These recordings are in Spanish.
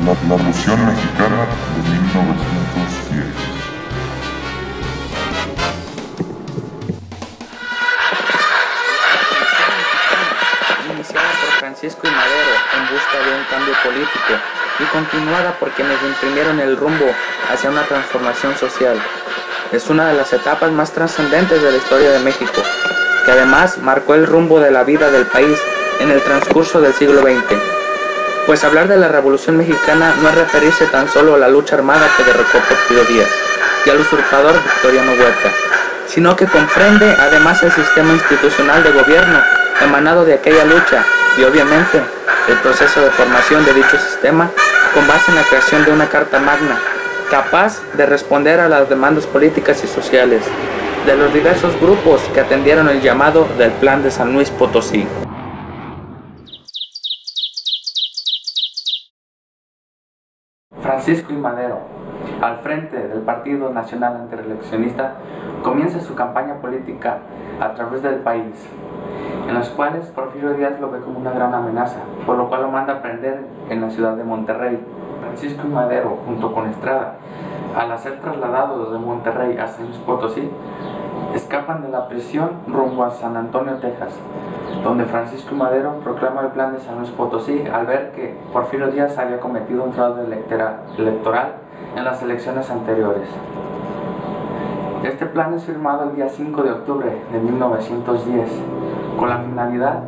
La Revolución Mexicana de 1910. Iniciada por Francisco y Madero en busca de un cambio político y continuada por quienes imprimieron el rumbo hacia una transformación social. Es una de las etapas más trascendentes de la historia de México, que además marcó el rumbo de la vida del país en el transcurso del siglo XX. Pues hablar de la Revolución Mexicana no es referirse tan solo a la lucha armada que derrocó Porfirio Díaz y al usurpador Victoriano Huerta, sino que comprende además el sistema institucional de gobierno emanado de aquella lucha y obviamente el proceso de formación de dicho sistema con base en la creación de una Carta Magna capaz de responder a las demandas políticas y sociales de los diversos grupos que atendieron el llamado del Plan de San Luis Potosí. Francisco I. Madero, al frente del Partido Nacional Antireeleccionista, comienza su campaña política a través del país, en los cuales Porfirio Díaz lo ve como una gran amenaza, por lo cual lo manda a prender en la ciudad de Monterrey. Francisco I. Madero, junto con Estrada, al ser trasladados de Monterrey a San Luis Potosí, escapan de la prisión rumbo a San Antonio, Texas, donde Francisco I. Madero proclama el Plan de San Luis Potosí al ver que Porfirio Díaz había cometido un fraude electoral en las elecciones anteriores. Este plan es firmado el día 5 de octubre de 1910, con la finalidad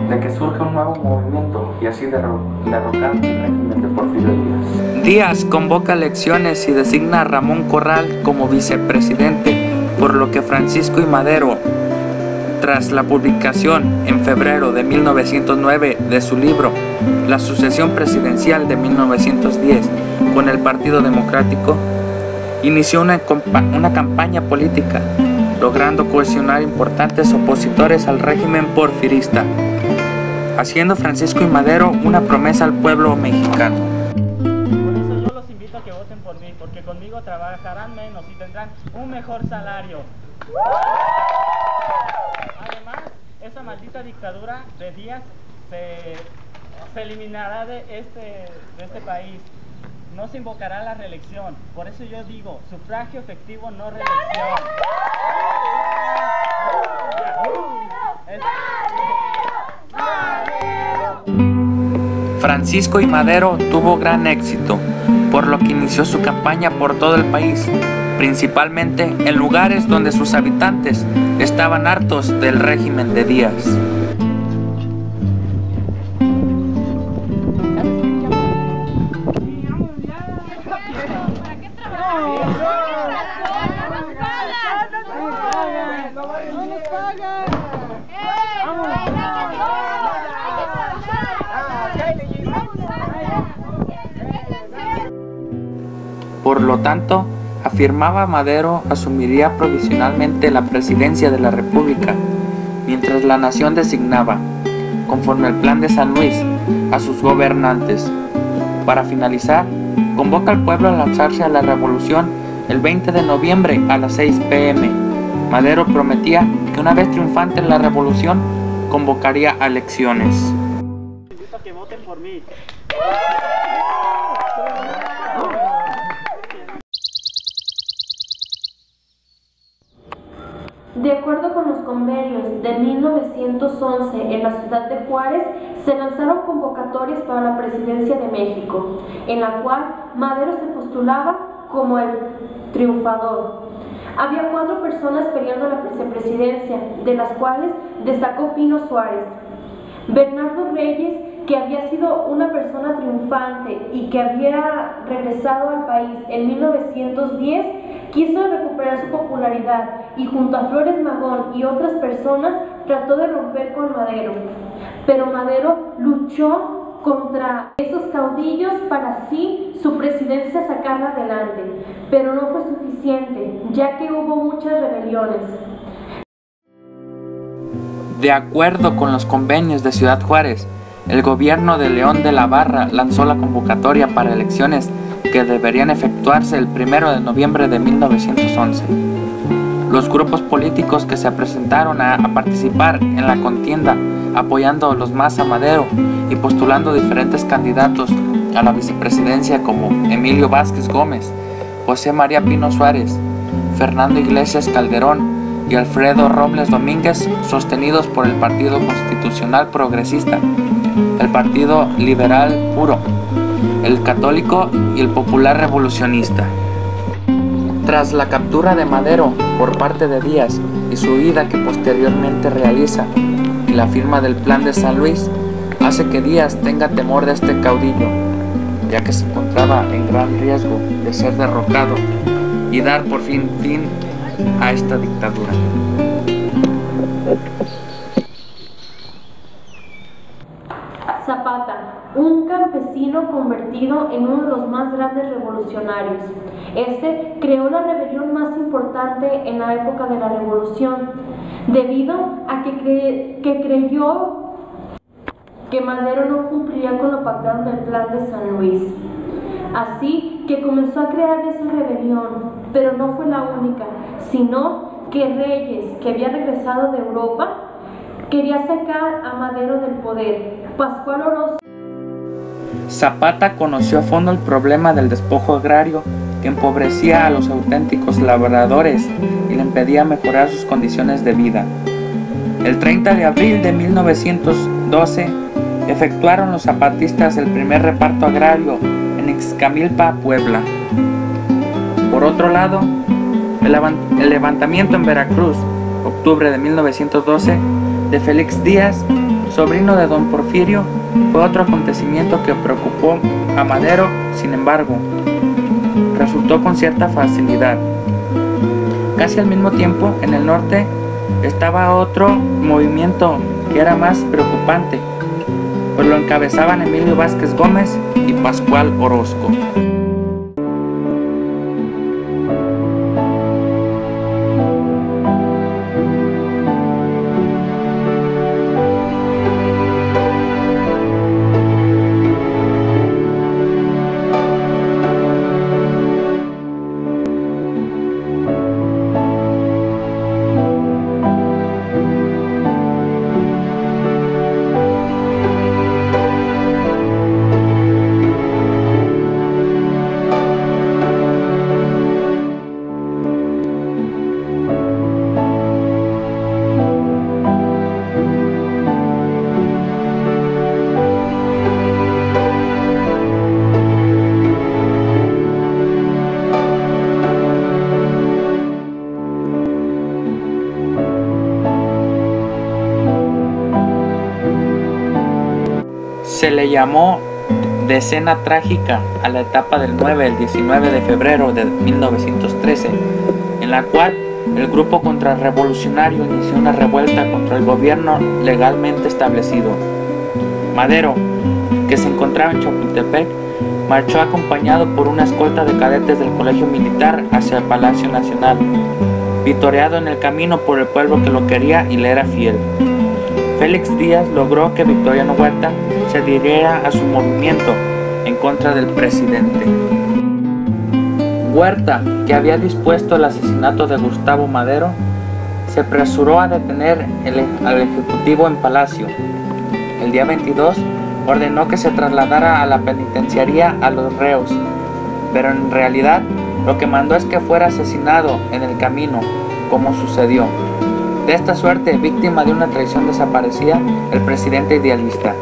de que surja un nuevo movimiento y así derrocar el régimen de Porfirio Díaz. Díaz convoca elecciones y designa a Ramón Corral como vicepresidente, por lo que Francisco I. Madero, tras la publicación en febrero de 1909 de su libro La sucesión presidencial de 1910 con el Partido Democrático, inició una campaña política, logrando cohesionar importantes opositores al régimen porfirista, haciendo Francisco I. Madero una promesa al pueblo mexicano. Por eso yo los invito a que voten por mí, porque conmigo trabajarán menos y tendrán un mejor salario. Además, esa maldita dictadura de Díaz se eliminará de este país. No se invocará la reelección. Por eso yo digo, sufragio efectivo, no reelección. Francisco I. Madero tuvo gran éxito, por lo que inició su campaña por todo el país, principalmente en lugares donde sus habitantes estaban hartos del régimen de Díaz. Por lo tanto, afirmaba Madero asumiría provisionalmente la presidencia de la República, mientras la nación designaba, conforme al Plan de San Luis, a sus gobernantes. Para finalizar, convoca al pueblo a lanzarse a la revolución el 20 de noviembre a las 6 p.m. Madero prometía que una vez triunfante en la revolución, convocaría a elecciones. Invito a que voten por mí. De acuerdo con los convenios de 1911 en la ciudad de Juárez, se lanzaron convocatorias para la presidencia de México, en la cual Madero se postulaba como el triunfador. Había 4 personas peleando la vicepresidencia, de las cuales destacó Pino Suárez. Bernardo Reyes, que había sido una persona triunfante y que había regresado al país en 1910, quiso recuperar su popularidad y junto a Flores Magón y otras personas trató de romper con Madero. Pero Madero luchó contra esos caudillos para así su presidencia sacarla adelante, pero no fue suficiente, ya que hubo muchas rebeliones. De acuerdo con los convenios de Ciudad Juárez, el gobierno de León de la Barra lanzó la convocatoria para elecciones que deberían efectuarse el 1 de noviembre de 1911. Los grupos políticos que se presentaron a participar en la contienda, apoyando los más a Madero y postulando diferentes candidatos, a la vicepresidencia como Emilio Vázquez Gómez, José María Pino Suárez, Fernando Iglesias Calderón y Alfredo Robles Domínguez, sostenidos por el Partido Constitucional Progresista, el Partido Liberal Puro, el Católico y el Popular Revolucionista. Tras la captura de Madero por parte de Díaz y su huida que posteriormente realiza, y la firma del Plan de San Luis, hace que Díaz tenga temor de este caudillo, ya que se encontraba en gran riesgo de ser derrocado y dar por fin a esta dictadura. Zapata, un campesino convertido en uno de los más grandes revolucionarios. Este creó la rebelión más importante en la época de la Revolución, debido a que creyó que Madero no cumpliría con lo pactado en el Plan de San Luis. Así que comenzó a crear esa rebelión, pero no fue la única, sino que Reyes, que había regresado de Europa, quería sacar a Madero del poder. Pascual Orozco. Zapata conoció a fondo el problema del despojo agrario que empobrecía a los auténticos labradores y le impedía mejorar sus condiciones de vida. El 30 de abril de 1912 efectuaron los zapatistas el primer reparto agrario en Ixcamilpa, Puebla. Por otro lado, el levantamiento en Veracruz, octubre de 1912, de Félix Díaz, sobrino de don Porfirio, fue otro acontecimiento que preocupó a Madero. Sin embargo, resultó con cierta facilidad. Casi al mismo tiempo, en el norte, estaba otro movimiento que era más preocupante, pues lo encabezaban Emilio Vázquez Gómez y Pascual Orozco. Se le llamó decena trágica a la etapa del 9 al 19 de febrero de 1913, en la cual el grupo contrarrevolucionario inició una revuelta contra el gobierno legalmente establecido. Madero, que se encontraba en Chapultepec, marchó acompañado por una escolta de cadetes del Colegio Militar hacia el Palacio Nacional, vitoreado en el camino por el pueblo que lo quería y le era fiel. Félix Díaz logró que Victoriano Huerta se adhiriera a su movimiento en contra del presidente. Huerta, que había dispuesto el asesinato de Gustavo Madero, se apresuró a detener al ejecutivo en Palacio. El día 22 ordenó que se trasladara a la penitenciaría a los reos, pero en realidad lo que mandó es que fuera asesinado en el camino, como sucedió. De esta suerte, víctima de una traición, desaparecía el presidente idealista.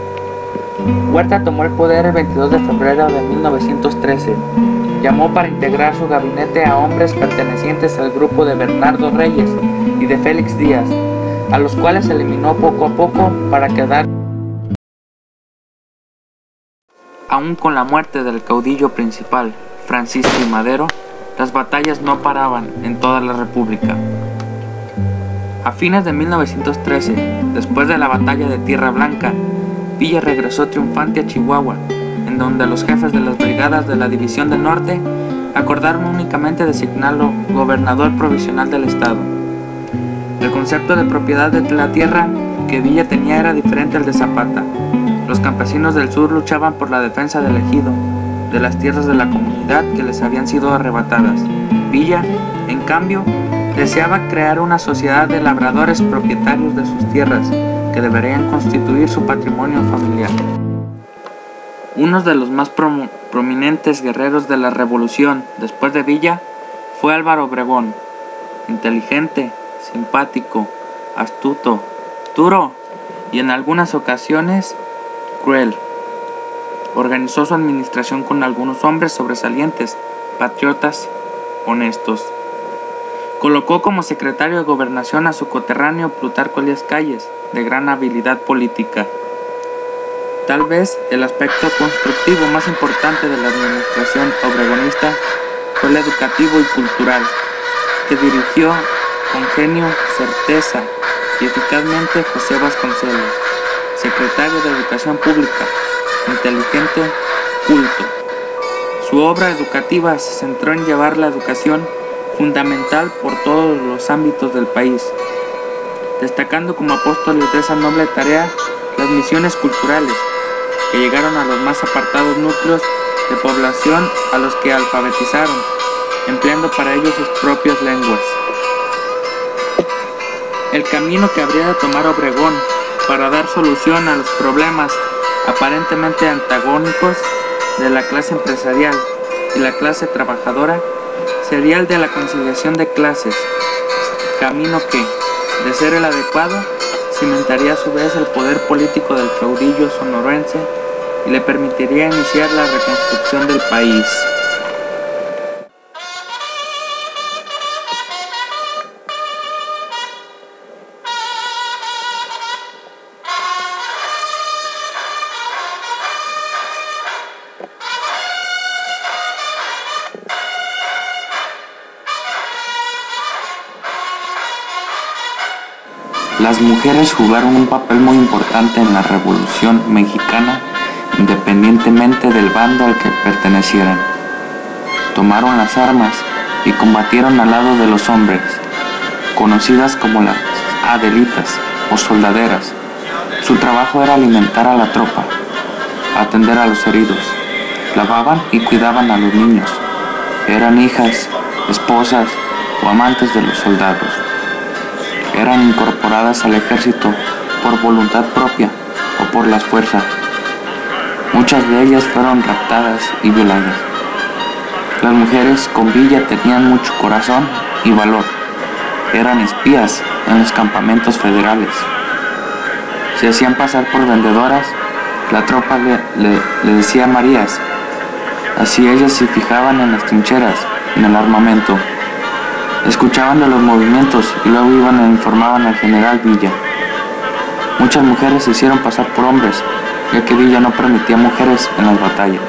Huerta tomó el poder el 22 de febrero de 1913. Llamó para integrar su gabinete a hombres pertenecientes al grupo de Bernardo Reyes y de Félix Díaz, a los cuales eliminó poco a poco para quedar. Aún con la muerte del caudillo principal, Francisco I. Madero, las batallas no paraban en toda la República. A fines de 1913, después de la batalla de Tierra Blanca, Villa regresó triunfante a Chihuahua, en donde los jefes de las brigadas de la División del Norte acordaron únicamente designarlo gobernador provisional del estado. El concepto de propiedad de la tierra que Villa tenía era diferente al de Zapata. Los campesinos del sur luchaban por la defensa del ejido, de las tierras de la comunidad que les habían sido arrebatadas. Villa, en cambio, deseaba crear una sociedad de labradores propietarios de sus tierras, que deberían constituir su patrimonio familiar. Uno de los más prominentes guerreros de la revolución después de Villa fue Álvaro Obregón, inteligente, simpático, astuto, duro y en algunas ocasiones cruel. Organizó su administración con algunos hombres sobresalientes, patriotas, honestos. Colocó como secretario de Gobernación a su coterráneo Plutarco Elías Calles, de gran habilidad política. Tal vez el aspecto constructivo más importante de la administración obregonista fue el educativo y cultural, que dirigió con genio, certeza y eficazmente José Vasconcelos, secretario de Educación Pública, inteligente, culto. Su obra educativa se centró en llevar la educación fundamental por todos los ámbitos del país, destacando como apóstoles de esa noble tarea las misiones culturales, que llegaron a los más apartados núcleos de población a los que alfabetizaron, empleando para ello sus propias lenguas. El camino que habría de tomar Obregón para dar solución a los problemas aparentemente antagónicos de la clase empresarial y la clase trabajadora sería el de la conciliación de clases, camino que, de ser el adecuado, cimentaría a su vez el poder político del caudillo sonorense y le permitiría iniciar la reconstrucción del país. Las mujeres jugaron un papel muy importante en la Revolución Mexicana, independientemente del bando al que pertenecieran. Tomaron las armas y combatieron al lado de los hombres, conocidas como las adelitas o soldaderas. Su trabajo era alimentar a la tropa, atender a los heridos, lavaban y cuidaban a los niños. Eran hijas, esposas o amantes de los soldados. Eran incorporadas al ejército por voluntad propia o por las fuerzas. Muchas de ellas fueron raptadas y violadas. Las mujeres con Villa tenían mucho corazón y valor. Eran espías en los campamentos federales. Se hacían pasar por vendedoras. La tropa le decía Marías. Así ellas se fijaban en las trincheras, en el armamento. Escuchaban de los movimientos y luego iban e informaban al general Villa. Muchas mujeres se hicieron pasar por hombres, ya que Villa no permitía mujeres en las batallas.